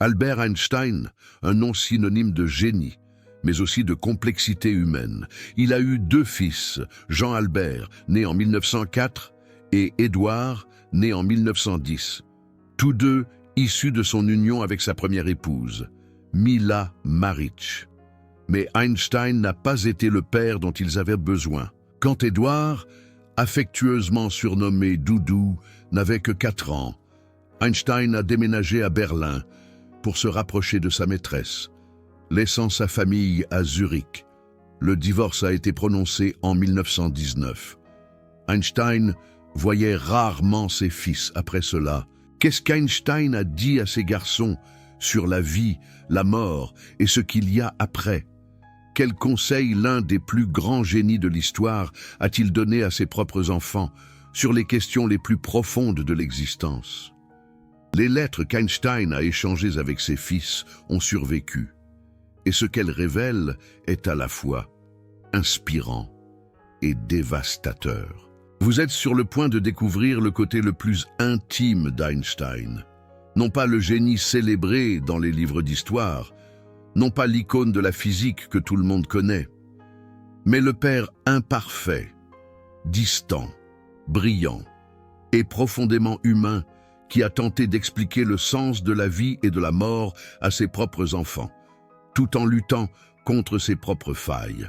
Albert Einstein, un nom synonyme de génie, mais aussi de complexité humaine. Il a eu deux fils, Jean Albert, né en 1904, et Édouard, né en 1910. Tous deux issus de son union avec sa première épouse, Mila Maric. Mais Einstein n'a pas été le père dont ils avaient besoin. Quand Édouard, affectueusement surnommé Doudou, n'avait que 4 ans, Einstein a déménagé à Berlin pour se rapprocher de sa maîtresse, laissant sa famille à Zurich. Le divorce a été prononcé en 1919. Einstein voyait rarement ses fils après cela. Qu'est-ce qu'Einstein a dit à ses garçons sur la vie, la mort et ce qu'il y a après? Quel conseil l'un des plus grands génies de l'histoire a-t-il donné à ses propres enfants sur les questions les plus profondes de l'existence? Les lettres qu'Einstein a échangées avec ses fils ont survécu, et ce qu'elles révèlent est à la fois inspirant et dévastateur. Vous êtes sur le point de découvrir le côté le plus intime d'Einstein. Non pas le génie célébré dans les livres d'histoire, non pas l'icône de la physique que tout le monde connaît, mais le père imparfait, distant, brillant et profondément humain qui a tenté d'expliquer le sens de la vie et de la mort à ses propres enfants, tout en luttant contre ses propres failles.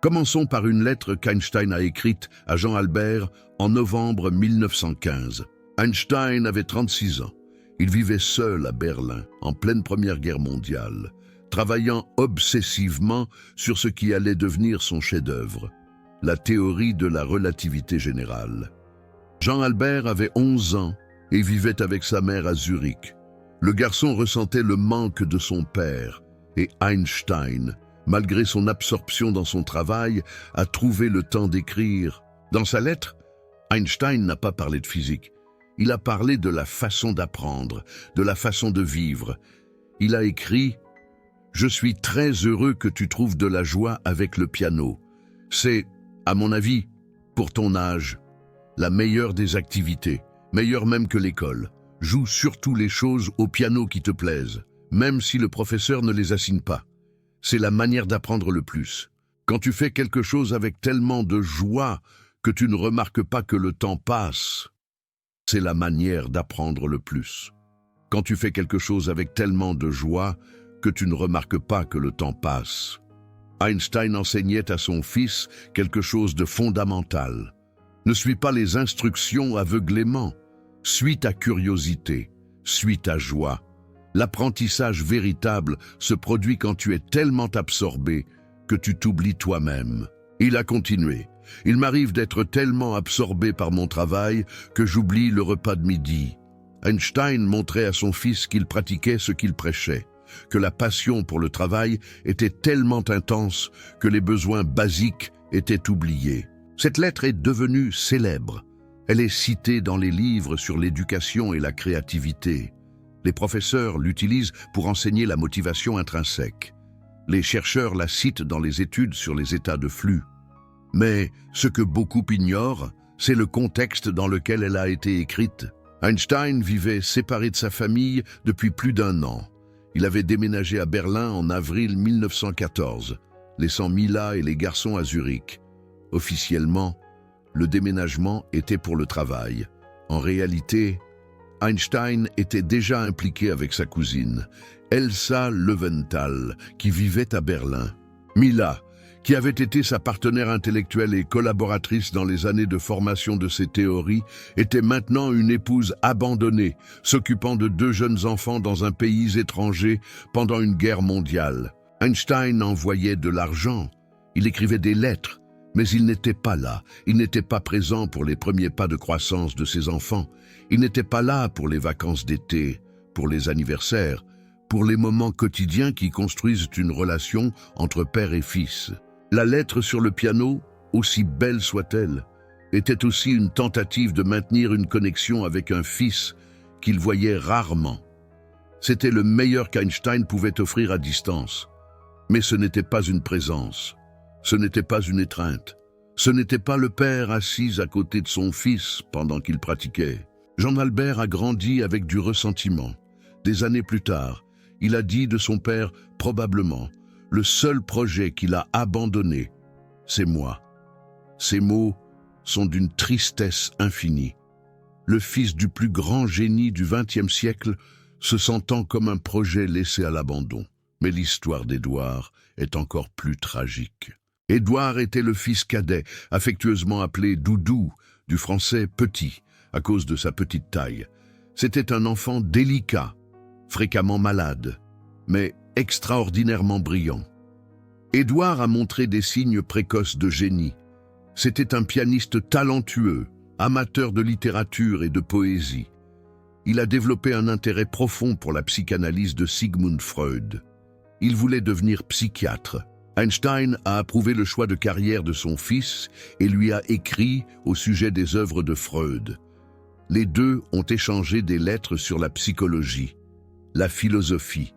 Commençons par une lettre qu'Einstein a écrite à Jean Albert en novembre 1915. Einstein avait 36 ans. Il vivait seul à Berlin, en pleine Première Guerre mondiale, travaillant obsessivement sur ce qui allait devenir son chef-d'œuvre, la théorie de la relativité générale. Jean Albert avait 11 ans et vivait avec sa mère à Zurich. Le garçon ressentait le manque de son père, et Einstein, malgré son absorption dans son travail, a trouvé le temps d'écrire. Dans sa lettre, Einstein n'a pas parlé de physique. Il a parlé de la façon d'apprendre, de la façon de vivre. Il a écrit « Je suis très heureux que tu trouves de la joie avec le piano. C'est, à mon avis, pour ton âge, la meilleure des activités, meilleure même que l'école. Joue surtout les choses au piano qui te plaisent, même si le professeur ne les assigne pas. C'est la manière d'apprendre le plus. Quand tu fais quelque chose avec tellement de joie que tu ne remarques pas que le temps passe, c'est la manière d'apprendre le plus. Quand tu fais quelque chose avec tellement de joie que tu ne remarques pas que le temps passe. Einstein enseignait à son fils quelque chose de fondamental. Ne suis pas les instructions aveuglément. Suis ta curiosité, suis ta joie. L'apprentissage véritable se produit quand tu es tellement absorbé que tu t'oublies toi-même. Il a continué. Il m'arrive d'être tellement absorbé par mon travail que j'oublie le repas de midi. Einstein montrait à son fils qu'il pratiquait ce qu'il prêchait, que la passion pour le travail était tellement intense que les besoins basiques étaient oubliés. Cette lettre est devenue célèbre. Elle est citée dans les livres sur l'éducation et la créativité. Les professeurs l'utilisent pour enseigner la motivation intrinsèque. Les chercheurs la citent dans les études sur les états de flux. Mais ce que beaucoup ignorent, c'est le contexte dans lequel elle a été écrite. Einstein vivait séparé de sa famille depuis plus d'1 an. Il avait déménagé à Berlin en avril 1914, laissant Mila et les garçons à Zurich. Officiellement, le déménagement était pour le travail. En réalité, Einstein était déjà impliqué avec sa cousine, Elsa Löwenthal, qui vivait à Berlin. Mila, qui avait été sa partenaire intellectuelle et collaboratrice dans les années de formation de ses théories, était maintenant une épouse abandonnée, s'occupant de 2 jeunes enfants dans un pays étranger pendant une guerre mondiale. Einstein envoyait de l'argent, il écrivait des lettres, mais il n'était pas là, il n'était pas présent pour les premiers pas de croissance de ses enfants, il n'était pas là pour les vacances d'été, pour les anniversaires, pour les moments quotidiens qui construisent une relation entre père et fils. La lettre sur le piano, aussi belle soit-elle, était aussi une tentative de maintenir une connexion avec un fils qu'il voyait rarement. C'était le meilleur qu'Einstein pouvait offrir à distance, mais ce n'était pas une présence. Ce n'était pas une étreinte. Ce n'était pas le père assis à côté de son fils pendant qu'il pratiquait. Jean Albert a grandi avec du ressentiment, Des années plus tard, il a dit de son père, probablement, le seul projet qu'il a abandonné, c'est moi. Ces mots sont d'une tristesse infinie. Le fils du plus grand génie du XXe siècle se sentant comme un projet laissé à l'abandon. Mais l'histoire d'Édouard est encore plus tragique. Édouard était le fils cadet, affectueusement appelé Doudou, du français petit, à cause de sa petite taille. C'était un enfant délicat, fréquemment malade, mais extraordinairement brillant. Édouard a montré des signes précoces de génie. C'était un pianiste talentueux, amateur de littérature et de poésie. Il a développé un intérêt profond pour la psychanalyse de Sigmund Freud. Il voulait devenir psychiatre. Einstein a approuvé le choix de carrière de son fils et lui a écrit au sujet des œuvres de Freud. Les deux ont échangé des lettres sur la psychologie, la philosophie,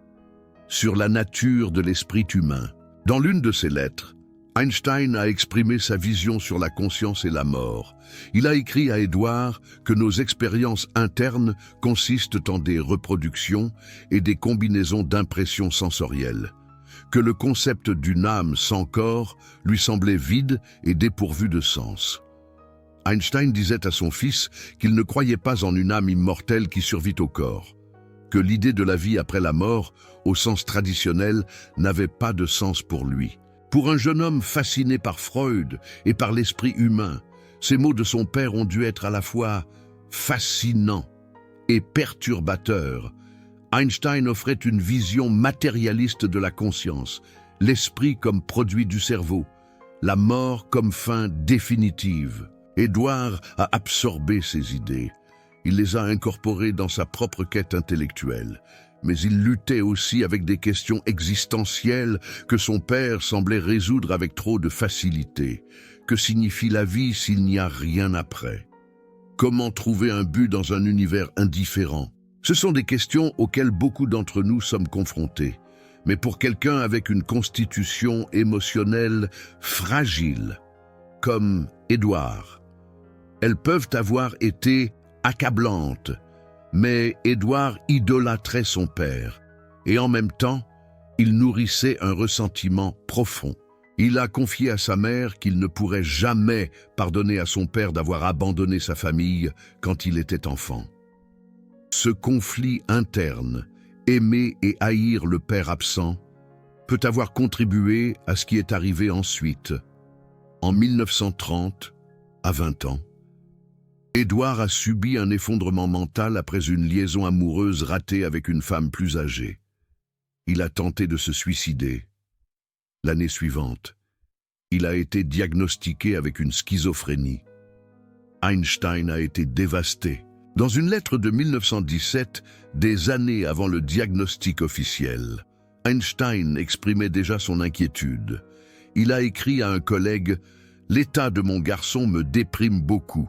sur la nature de l'esprit humain. Dans l'une de ces lettres, Einstein a exprimé sa vision sur la conscience et la mort. Il a écrit à Édouard que nos expériences internes consistent en des reproductions et des combinaisons d'impressions sensorielles, que le concept d'une âme sans corps lui semblait vide et dépourvu de sens. Einstein disait à son fils qu'il ne croyait pas en une âme immortelle qui survit au corps, que l'idée de la vie après la mort, au sens traditionnel, n'avait pas de sens pour lui. Pour un jeune homme fasciné par Freud et par l'esprit humain, ces mots de son père ont dû être à la fois fascinants et perturbateurs. Einstein offrait une vision matérialiste de la conscience, l'esprit comme produit du cerveau, la mort comme fin définitive. Édouard a absorbé ces idées. Il les a incorporées dans sa propre quête intellectuelle. Mais il luttait aussi avec des questions existentielles que son père semblait résoudre avec trop de facilité. Que signifie la vie s'il n'y a rien après? Comment trouver un but dans un univers indifférent? Ce sont des questions auxquelles beaucoup d'entre nous sommes confrontés. Mais pour quelqu'un avec une constitution émotionnelle fragile, comme Édouard, elles peuvent avoir été accablantes. Mais Édouard idolâtrait son père, et en même temps, il nourrissait un ressentiment profond. Il a confié à sa mère qu'il ne pourrait jamais pardonner à son père d'avoir abandonné sa famille quand il était enfant. Ce conflit interne, aimer et haïr le père absent, peut avoir contribué à ce qui est arrivé ensuite. En 1930, à 20 ans, Édouard a subi un effondrement mental après une liaison amoureuse ratée avec une femme plus âgée. Il a tenté de se suicider. L'année suivante, il a été diagnostiqué avec une schizophrénie. Einstein a été dévasté. Dans une lettre de 1917, des années avant le diagnostic officiel, Einstein exprimait déjà son inquiétude. Il a écrit à un collègue « L'état de mon garçon me déprime beaucoup.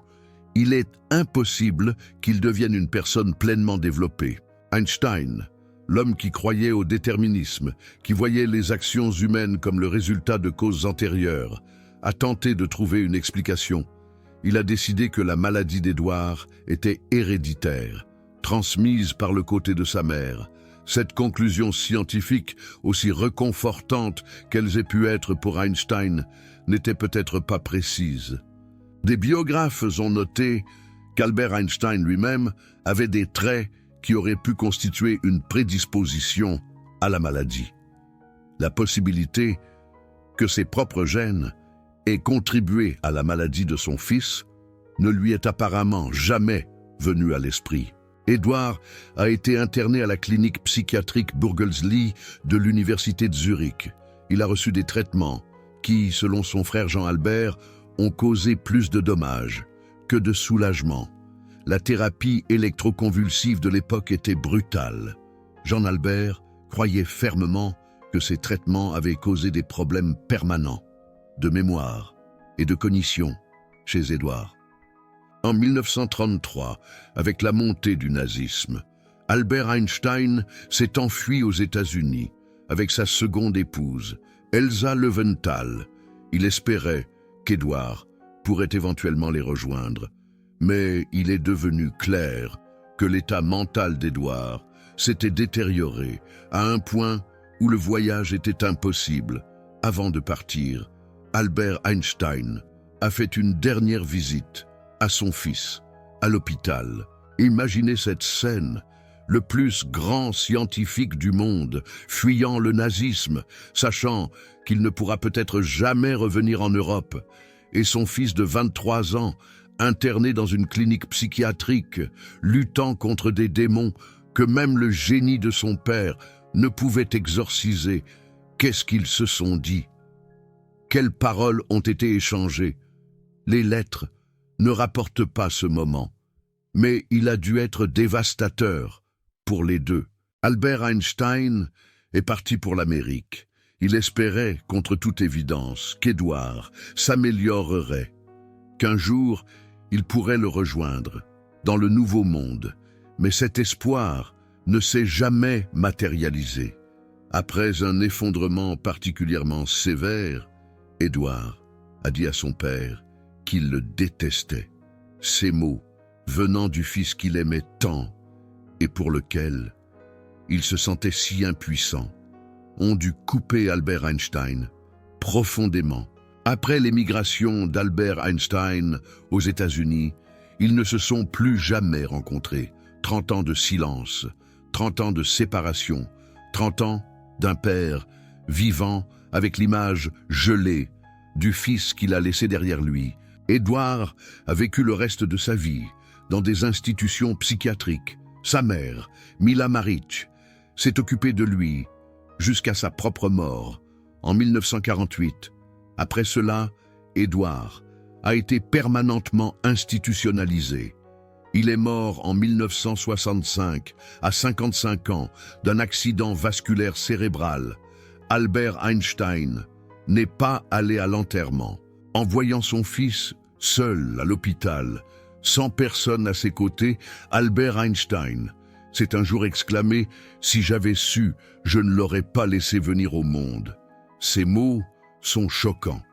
Il est impossible qu'il devienne une personne pleinement développée. » Einstein, l'homme qui croyait au déterminisme, qui voyait les actions humaines comme le résultat de causes antérieures, a tenté de trouver une explication. Il a décidé que la maladie d'Édouard était héréditaire, transmise par le côté de sa mère. Cette conclusion scientifique, aussi réconfortante qu'elles aient pu être pour Einstein, n'était peut-être pas précise. Des biographes ont noté qu'Albert Einstein lui-même avait des traits qui auraient pu constituer une prédisposition à la maladie. La possibilité que ses propres gènes aient contribué à la maladie de son fils ne lui est apparemment jamais venue à l'esprit. Édouard a été interné à la clinique psychiatrique Burgelsli de l'université de Zurich. Il a reçu des traitements qui, selon son frère Jean-Albert, ont causé plus de dommages que de soulagement. La thérapie électroconvulsive de l'époque était brutale. Jean-Albert croyait fermement que ces traitements avaient causé des problèmes permanents de mémoire et de cognition chez Édouard. En 1933, avec la montée du nazisme, Albert Einstein s'est enfui aux États-Unis avec sa seconde épouse, Elsa Leventhal. Il espérait qu'Édouard pourrait éventuellement les rejoindre, mais il est devenu clair que l'état mental d'Édouard s'était détérioré à un point où le voyage était impossible. Avant de partir, Albert Einstein a fait une dernière visite à son fils, à l'hôpital. Imaginez cette scène, le plus grand scientifique du monde, fuyant le nazisme, sachant qu'il ne pourra peut-être jamais revenir en Europe, et son fils de 23 ans, interné dans une clinique psychiatrique, luttant contre des démons que même le génie de son père ne pouvait exorciser. Qu'est-ce qu'ils se sont dit? Quelles paroles ont été échangées? Les lettres ne rapportent pas ce moment, mais il a dû être dévastateur pour les deux. Albert Einstein est parti pour l'Amérique. Il espérait, contre toute évidence, qu'Édouard s'améliorerait, qu'un jour il pourrait le rejoindre dans le nouveau monde. Mais cet espoir ne s'est jamais matérialisé. Après un effondrement particulièrement sévère, Édouard a dit à son père qu'il le détestait. Ces mots, venant du fils qu'il aimait tant et pour lequel il se sentait si impuissant, ont dû couper Albert Einstein profondément. Après l'émigration d'Albert Einstein aux États-Unis, ils ne se sont plus jamais rencontrés. 30 ans de silence, 30 ans de séparation, 30 ans d'un père vivant avec l'image gelée du fils qu'il a laissé derrière lui. Édouard a vécu le reste de sa vie dans des institutions psychiatriques. Sa mère, Mila Maric, s'est occupée de lui jusqu'à sa propre mort en 1948. Après cela, Édouard a été permanentement institutionnalisé. Il est mort en 1965, à 55 ans, d'un accident vasculaire cérébral. Albert Einstein n'est pas allé à l'enterrement. En voyant son fils seul à l'hôpital, sans personne à ses côtés, Albert Einstein s'est un jour exclamé « Si j'avais su, je ne l'aurais pas laissé venir au monde ». Ces mots sont choquants.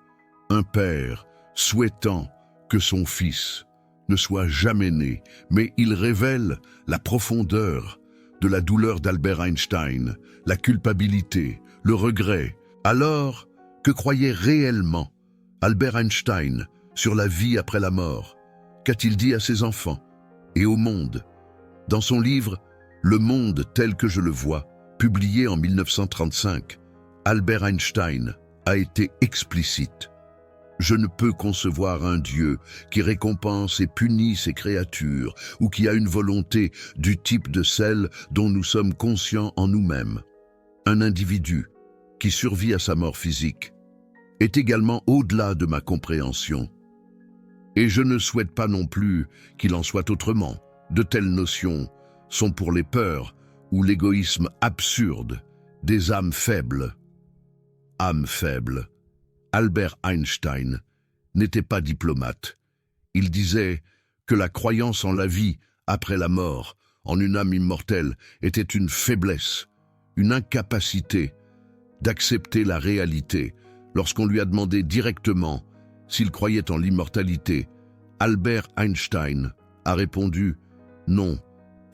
Un père souhaitant que son fils ne soit jamais né, mais il révèle la profondeur de la douleur d'Albert Einstein, la culpabilité, le regret. Alors, que croyait réellement Albert Einstein sur la vie après la mort? Qu'a-t-il dit à ses enfants et au monde? Dans son livre « Le monde tel que je le vois », publié en 1935, Albert Einstein a été explicite. Je ne peux concevoir un Dieu qui récompense et punit ses créatures ou qui a une volonté du type de celle dont nous sommes conscients en nous-mêmes. Un individu qui survit à sa mort physique est également au-delà de ma compréhension. Et je ne souhaite pas non plus qu'il en soit autrement. De telles notions sont pour les peurs ou l'égoïsme absurde des âmes faibles. Âme faible. Albert Einstein n'était pas diplomate. Il disait que la croyance en la vie après la mort, en une âme immortelle, était une faiblesse, une incapacité d'accepter la réalité. Lorsqu'on lui a demandé directement s'il croyait en l'immortalité, Albert Einstein a répondu « Non,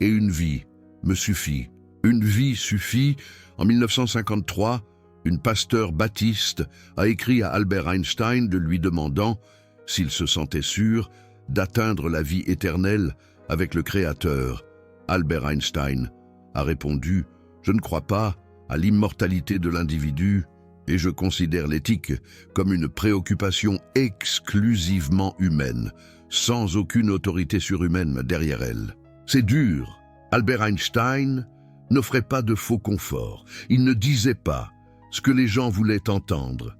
et une vie me suffit ». Une vie suffit. En 1953, une pasteur baptiste a écrit à Albert Einstein de lui demandant s'il se sentait sûr d'atteindre la vie éternelle avec le Créateur. Albert Einstein a répondu « Je ne crois pas à l'immortalité de l'individu et je considère l'éthique comme une préoccupation exclusivement humaine, sans aucune autorité surhumaine derrière elle. » C'est dur. Albert Einstein n'offrait pas de faux confort. Il ne disait pas ce que les gens voulaient entendre.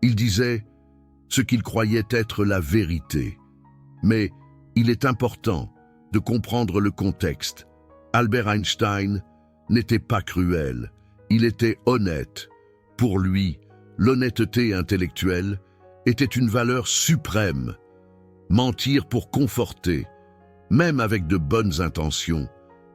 Il disait ce qu'il croyait être la vérité. Mais il est important de comprendre le contexte. Albert Einstein n'était pas cruel, il était honnête. Pour lui, l'honnêteté intellectuelle était une valeur suprême. Mentir pour conforter, même avec de bonnes intentions,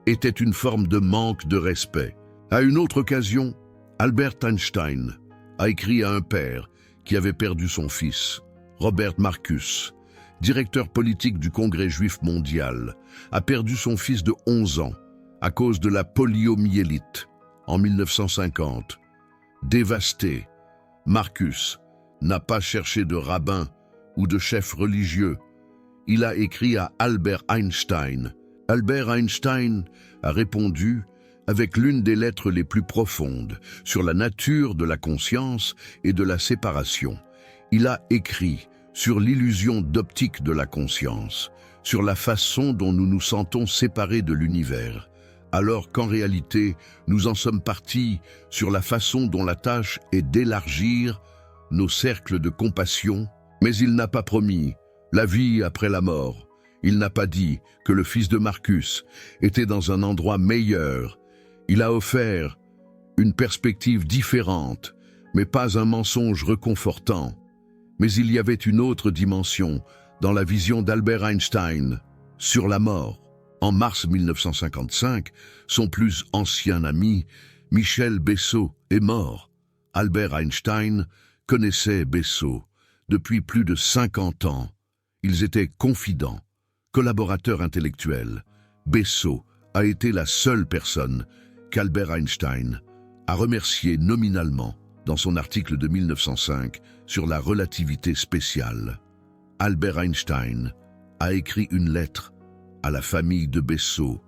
était une forme de manque de respect. À une autre occasion, Albert Einstein a écrit à un père qui avait perdu son fils. Robert Marcus, directeur politique du Congrès juif mondial, a perdu son fils de 11 ans à cause de la poliomyélite en 1950. Dévasté, Marcus n'a pas cherché de rabbin ou de chef religieux. Il a écrit à Albert Einstein. Albert Einstein a répondu avec l'une des lettres les plus profondes sur la nature de la conscience et de la séparation. Il a écrit sur l'illusion d'optique de la conscience, sur la façon dont nous nous sentons séparés de l'univers, alors qu'en réalité, nous en sommes partis sur la façon dont la tâche est d'élargir nos cercles de compassion, mais il n'a pas promis la vie après la mort. Il n'a pas dit que le fils de Marcus était dans un endroit meilleur. Il a offert une perspective différente, mais pas un mensonge réconfortant. Mais il y avait une autre dimension dans la vision d'Albert Einstein sur la mort. En mars 1955, son plus ancien ami, Michel Bessot, est mort. Albert Einstein connaissait Bessot depuis plus de 50 ans. Ils étaient confidents, collaborateurs intellectuels. Bessot a été la seule personne qu'Albert Einstein a remercié nominalement dans son article de 1905 sur la relativité spéciale. Albert Einstein a écrit une lettre à la famille de Bessot,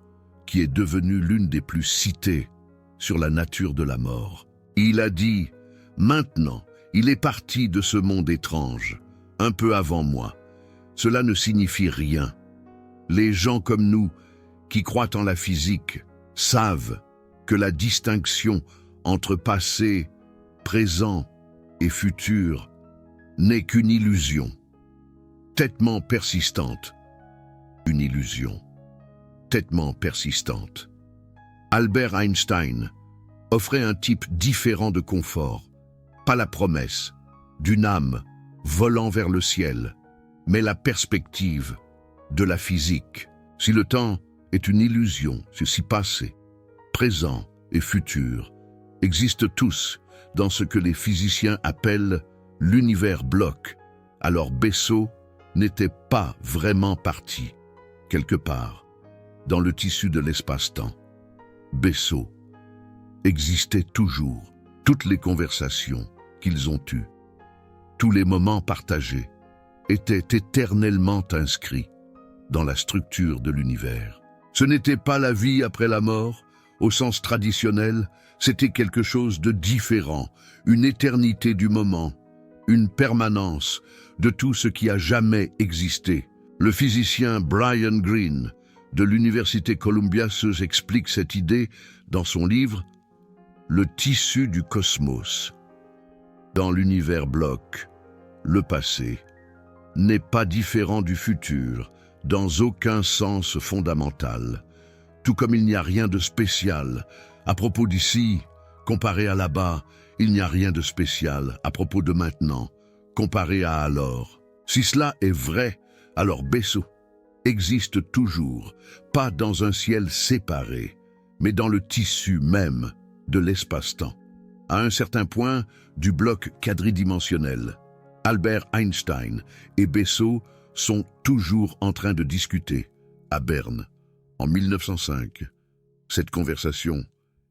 qui est devenue l'une des plus citées sur la nature de la mort. Il a dit « Maintenant, il est parti de ce monde étrange, un peu avant moi. Cela ne signifie rien. Les gens comme nous, qui croient en la physique, savent que la distinction entre passé, présent et futur n'est qu'une illusion, têtement persistante. Une illusion, têtement persistante. Albert Einstein offrait un type différent de confort, pas la promesse d'une âme volant vers le ciel, mais la perspective de la physique. Si le temps est une illusion, si passé, présent et futur existent tous dans ce que les physiciens appellent l'univers bloc, alors Bessot n'était pas vraiment parti quelque part dans le tissu de l'espace-temps. Bessot existait toujours. Toutes les conversations qu'ils ont eues, tous les moments partagés, étaient éternellement inscrits dans la structure de l'univers. Ce n'était pas la vie après la mort, au sens traditionnel, c'était quelque chose de différent, une éternité du moment, une permanence de tout ce qui a jamais existé. Le physicien Brian Greene de l'Université Columbia explique cette idée dans son livre « Le tissu du cosmos ». Dans l'univers bloc, le passé n'est pas différent du futur dans aucun sens fondamental, tout comme il n'y a rien de spécial à propos d'ici comparé à là-bas, il n'y a rien de spécial à propos de maintenant comparé à alors. Si cela est vrai, alors Bessot existe toujours, pas dans un ciel séparé, mais dans le tissu même de l'espace-temps. À un certain point du bloc quadridimensionnel, Albert Einstein et Bessot sont toujours en train de discuter à Berne en 1905. Cette conversation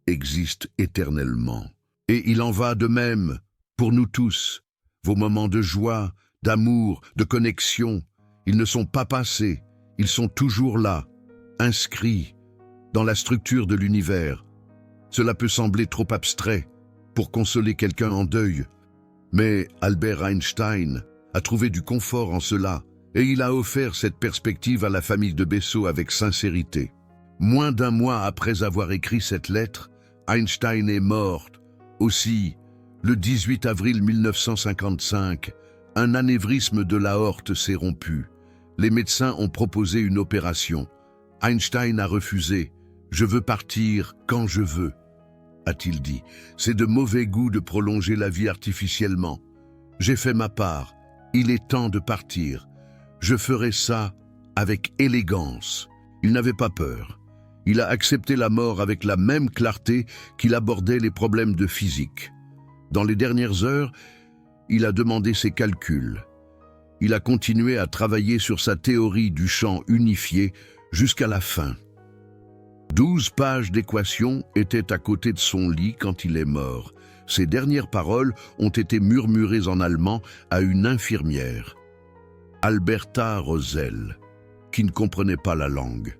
existe éternellement. Et il en va de même pour nous tous. Vos moments de joie, d'amour, de connexion, ils ne sont pas passés, ils sont toujours là, inscrits dans la structure de l'univers. Cela peut sembler trop abstrait pour consoler quelqu'un en deuil, mais Albert Einstein a trouvé du confort en cela et il a offert cette perspective à la famille de Bessot avec sincérité. Moins d'un mois après avoir écrit cette lettre, Einstein est mort. Aussi, le 18 avril 1955, un anévrisme de l'aorte s'est rompu. Les médecins ont proposé une opération. Einstein a refusé. « Je veux partir quand je veux », a-t-il dit. « C'est de mauvais goût de prolonger la vie artificiellement. J'ai fait ma part. Il est temps de partir. Je ferai ça avec élégance. » Il n'avait pas peur. Il a accepté la mort avec la même clarté qu'il abordait les problèmes de physique. Dans les dernières heures, il a demandé ses calculs. Il a continué à travailler sur sa théorie du champ unifié jusqu'à la fin. 12 pages d'équations étaient à côté de son lit quand il est mort. Ses dernières paroles ont été murmurées en allemand à une infirmière, Alberta Rosell, qui ne comprenait pas la langue.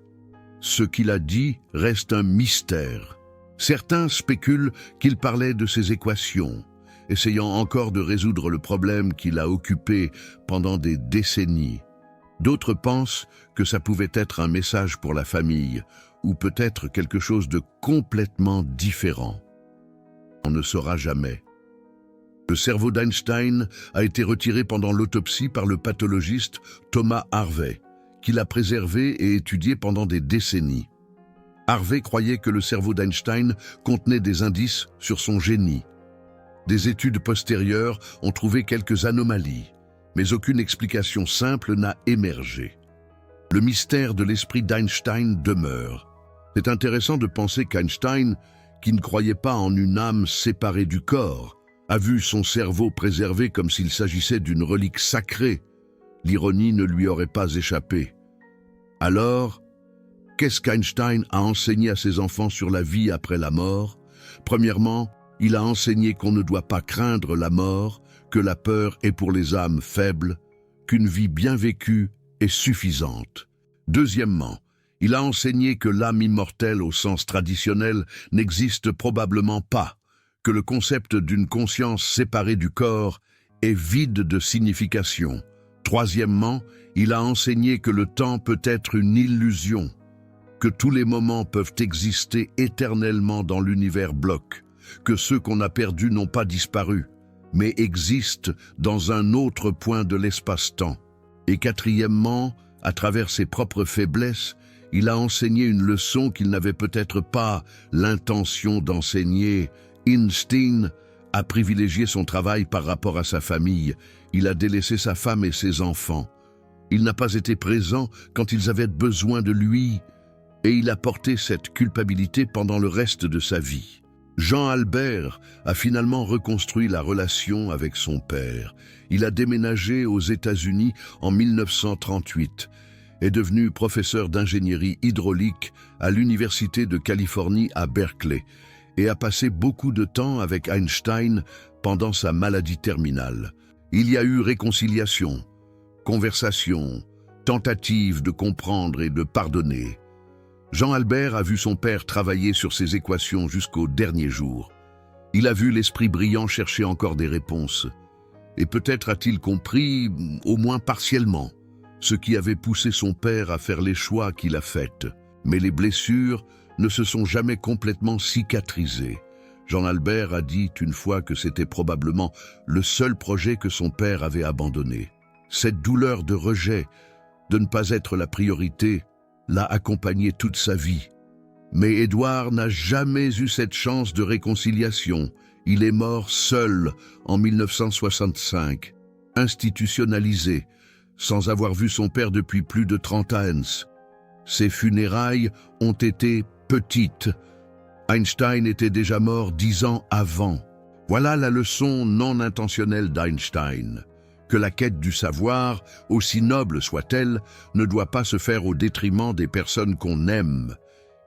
Ce qu'il a dit reste un mystère. Certains spéculent qu'il parlait de ces équations, essayant encore de résoudre le problème qui l'a occupé pendant des décennies. D'autres pensent que ça pouvait être un message pour la famille, ou peut-être quelque chose de complètement différent. On ne saura jamais. Le cerveau d'Einstein a été retiré pendant l'autopsie par le pathologiste Thomas Harvey, qui l'a préservé et étudié pendant des décennies. Harvey croyait que le cerveau d'Einstein contenait des indices sur son génie. Des études postérieures ont trouvé quelques anomalies, mais aucune explication simple n'a émergé. Le mystère de l'esprit d'Einstein demeure. C'est intéressant de penser qu'Einstein, qui ne croyait pas en une âme séparée du corps, a vu son cerveau préservé comme s'il s'agissait d'une relique sacrée. L'ironie ne lui aurait pas échappé. Alors, qu'est-ce qu'Einstein a enseigné à ses enfants sur la vie après la mort? Premièrement, il a enseigné qu'on ne doit pas craindre la mort, que la peur est pour les âmes faibles, qu'une vie bien vécue est suffisante. Deuxièmement, il a enseigné que l'âme immortelle au sens traditionnel n'existe probablement pas, que le concept d'une conscience séparée du corps est vide de signification. Troisièmement, il a enseigné que le temps peut être une illusion, que tous les moments peuvent exister éternellement dans l'univers bloc, que ceux qu'on a perdus n'ont pas disparu, mais existent dans un autre point de l'espace-temps. Et quatrièmement, à travers ses propres faiblesses, il a enseigné une leçon qu'il n'avait peut-être pas l'intention d'enseigner. Einstein a privilégié son travail par rapport à sa famille. Il a délaissé sa femme et ses enfants. Il n'a pas été présent quand ils avaient besoin de lui, et il a porté cette culpabilité pendant le reste de sa vie. Jean Albert a finalement reconstruit la relation avec son père. Il a déménagé aux États-Unis en 1938, est devenu professeur d'ingénierie hydraulique à l'Université de Californie à Berkeley et a passé beaucoup de temps avec Einstein pendant sa maladie terminale. Il y a eu réconciliation, conversation, tentative de comprendre et de pardonner. Jean Albert a vu son père travailler sur ses équations jusqu'au dernier jour. Il a vu l'esprit brillant chercher encore des réponses. Et peut-être a-t-il compris, au moins partiellement, ce qui avait poussé son père à faire les choix qu'il a faits. Mais les blessures ne se sont jamais complètement cicatrisées. Jean Albert a dit une fois que c'était probablement le seul projet que son père avait abandonné. Cette douleur de rejet, de ne pas être la priorité, l'a accompagné toute sa vie. Mais Édouard n'a jamais eu cette chance de réconciliation. Il est mort seul en 1965, institutionnalisé, sans avoir vu son père depuis plus de 30 ans. Ses funérailles ont été petites. Einstein était déjà mort 10 ans avant. Voilà la leçon non intentionnelle d'Einstein, que la quête du savoir, aussi noble soit-elle, ne doit pas se faire au détriment des personnes qu'on aime.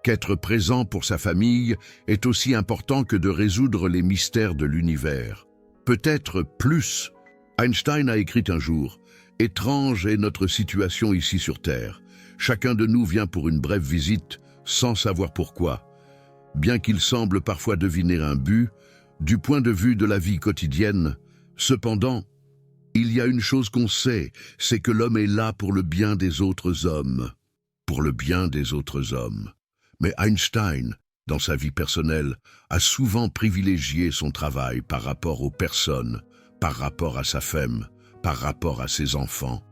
Qu'être présent pour sa famille est aussi important que de résoudre les mystères de l'univers. Peut-être plus. Einstein a écrit un jour: « Étrange est notre situation ici sur Terre. Chacun de nous vient pour une brève visite, sans savoir pourquoi. Bien qu'il semble parfois deviner un but, du point de vue de la vie quotidienne, cependant, il y a une chose qu'on sait, c'est que l'homme est là pour le bien des autres hommes. Pour le bien des autres hommes. » Mais Einstein, dans sa vie personnelle, a souvent privilégié son travail par rapport aux personnes, par rapport à sa femme, par rapport à ses enfants,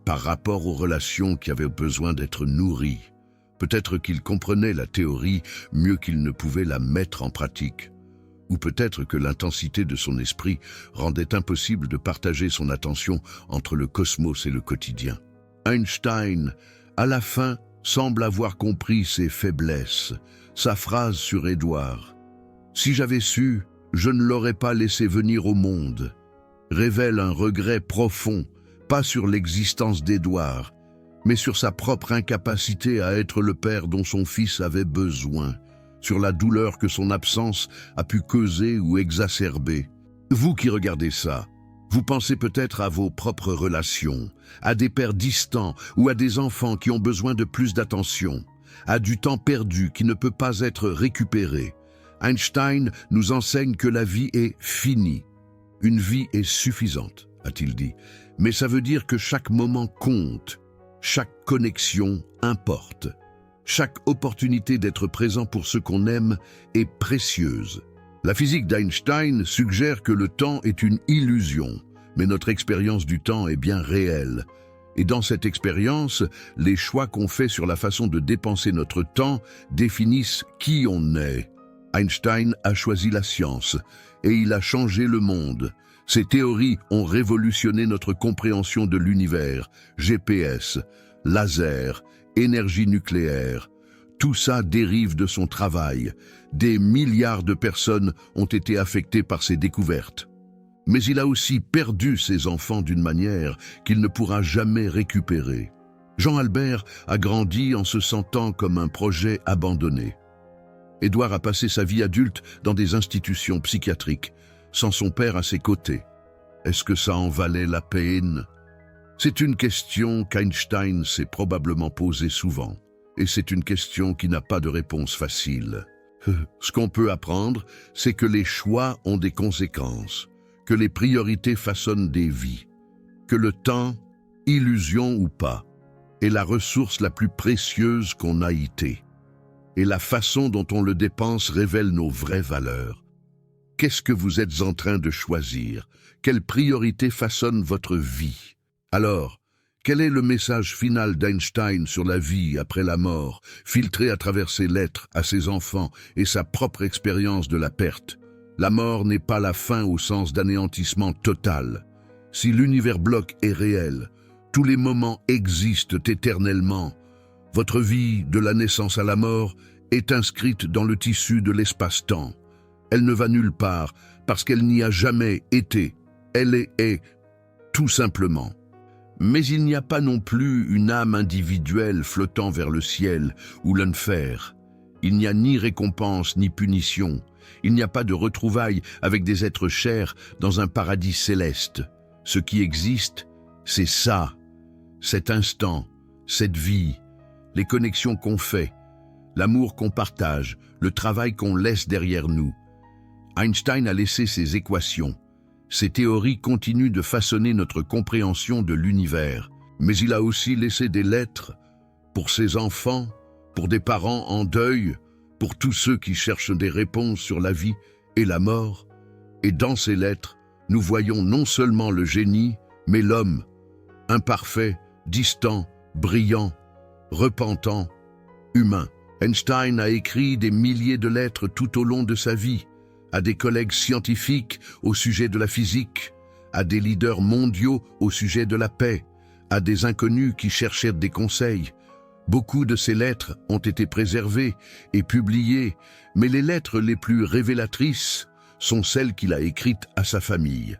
par rapport aux relations qui avaient besoin d'être nourries. Peut-être qu'il comprenait la théorie mieux qu'il ne pouvait la mettre en pratique. Ou peut-être que l'intensité de son esprit rendait impossible de partager son attention entre le cosmos et le quotidien. Einstein, à la fin, semble avoir compris ses faiblesses. Sa phrase sur Édouard, « Si j'avais su, je ne l'aurais pas laissé venir au monde », révèle un regret profond, pas sur l'existence d'Édouard, mais sur sa propre incapacité à être le père dont son fils avait besoin, sur la douleur que son absence a pu causer ou exacerber. Vous qui regardez ça, vous pensez peut-être à vos propres relations, à des pères distants ou à des enfants qui ont besoin de plus d'attention, à du temps perdu qui ne peut pas être récupéré. Einstein nous enseigne que la vie est finie. Une vie est suffisante, a-t-il dit, mais ça veut dire que chaque moment compte, chaque connexion importe, chaque opportunité d'être présent pour ceux qu'on aime est précieuse. La physique d'Einstein suggère que le temps est une illusion, mais notre expérience du temps est bien réelle. Et dans cette expérience, les choix qu'on fait sur la façon de dépenser notre temps définissent qui on est. Einstein a choisi la science, et il a changé le monde. Ses théories ont révolutionné notre compréhension de l'univers, GPS, laser, énergie nucléaire. Tout ça dérive de son travail. Des milliards de personnes ont été affectées par ses découvertes. Mais il a aussi perdu ses enfants d'une manière qu'il ne pourra jamais récupérer. Jean Albert a grandi en se sentant comme un projet abandonné. Édouard a passé sa vie adulte dans des institutions psychiatriques, sans son père à ses côtés. Est-ce que ça en valait la peine? C'est une question qu'Einstein s'est probablement posée souvent, et c'est une question qui n'a pas de réponse facile. Ce qu'on peut apprendre, c'est que les choix ont des conséquences, que les priorités façonnent des vies, que le temps, illusion ou pas, est la ressource la plus précieuse qu'on a été. Et la façon dont on le dépense révèle nos vraies valeurs. Qu'est-ce que vous êtes en train de choisir? Quelle priorité façonne votre vie? Alors, quel est le message final d'Einstein sur la vie après la mort, filtré à travers ses lettres à ses enfants et sa propre expérience de la perte? La mort n'est pas la fin au sens d'anéantissement total. Si l'univers bloc est réel, tous les moments existent éternellement. Votre vie, de la naissance à la mort, est inscrite dans le tissu de l'espace-temps. Elle ne va nulle part, parce qu'elle n'y a jamais été. Elle est, tout simplement. Mais il n'y a pas non plus une âme individuelle flottant vers le ciel ou l'enfer. Il n'y a ni récompense ni punition. Il n'y a pas de retrouvailles avec des êtres chers dans un paradis céleste. Ce qui existe, c'est ça, cet instant, cette vie, les connexions qu'on fait, l'amour qu'on partage, le travail qu'on laisse derrière nous. Einstein a laissé ses équations. Ses théories continuent de façonner notre compréhension de l'univers. Mais il a aussi laissé des lettres pour ses enfants, pour des parents en deuil, pour tous ceux qui cherchent des réponses sur la vie et la mort. Et dans ces lettres, nous voyons non seulement le génie, mais l'homme, imparfait, distant, brillant, repentant, humain. Einstein a écrit des milliers de lettres tout au long de sa vie, à des collègues scientifiques au sujet de la physique, à des leaders mondiaux au sujet de la paix, à des inconnus qui cherchaient des conseils. Beaucoup de ces lettres ont été préservées et publiées, mais les lettres les plus révélatrices sont celles qu'il a écrites à sa famille,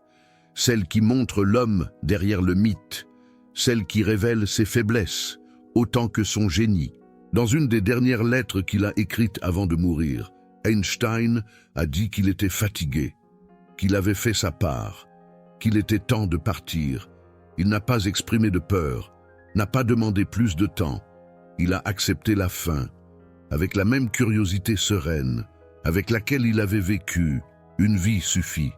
celles qui montrent l'homme derrière le mythe, celles qui révèlent ses faiblesses, autant que son génie. Dans une des dernières lettres qu'il a écrites avant de mourir, Einstein a dit qu'il était fatigué, qu'il avait fait sa part, qu'il était temps de partir. Il n'a pas exprimé de peur, n'a pas demandé plus de temps. Il a accepté la fin, avec la même curiosité sereine, avec laquelle il avait vécu. Une vie suffit.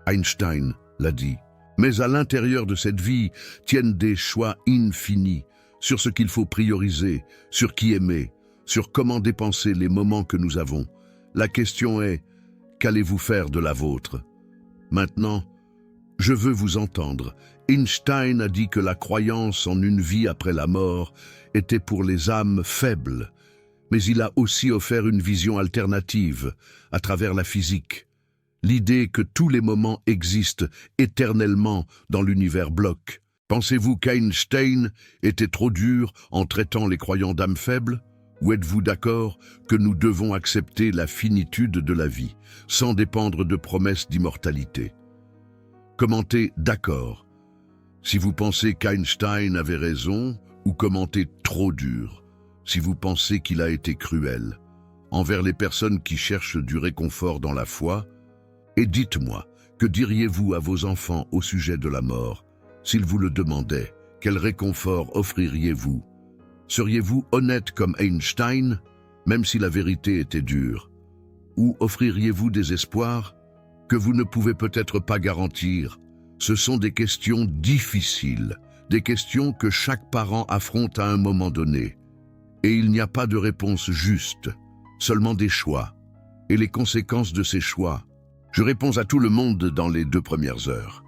Einstein l'a dit. Mais à l'intérieur de cette vie tiennent des choix infinis sur ce qu'il faut prioriser, sur qui aimer, sur comment dépenser les moments que nous avons. La question est, qu'allez-vous faire de la vôtre? Maintenant, je veux vous entendre. Einstein a dit que la croyance en une vie après la mort était pour les âmes faibles, mais il a aussi offert une vision alternative à travers la physique. L'idée que tous les moments existent éternellement dans l'univers bloc. Pensez-vous qu'Einstein était trop dur en traitant les croyants d'âmes faibles? Ou êtes-vous d'accord que nous devons accepter la finitude de la vie, sans dépendre de promesses d'immortalité? Commentez « d'accord » si vous pensez qu'Einstein avait raison ou commenter trop dur, si vous pensez qu'il a été cruel, envers les personnes qui cherchent du réconfort dans la foi, et dites-moi, que diriez-vous à vos enfants au sujet de la mort? S'ils vous le demandaient, quel réconfort offririez-vous? Seriez-vous honnête comme Einstein, même si la vérité était dure? Ou offririez-vous des espoirs que vous ne pouvez peut-être pas garantir? Ce sont des questions difficiles, des questions que chaque parent affronte à un moment donné. Et il n'y a pas de réponse juste, seulement des choix. Et les conséquences de ces choix. Je réponds à tout le monde dans les 2 premières heures.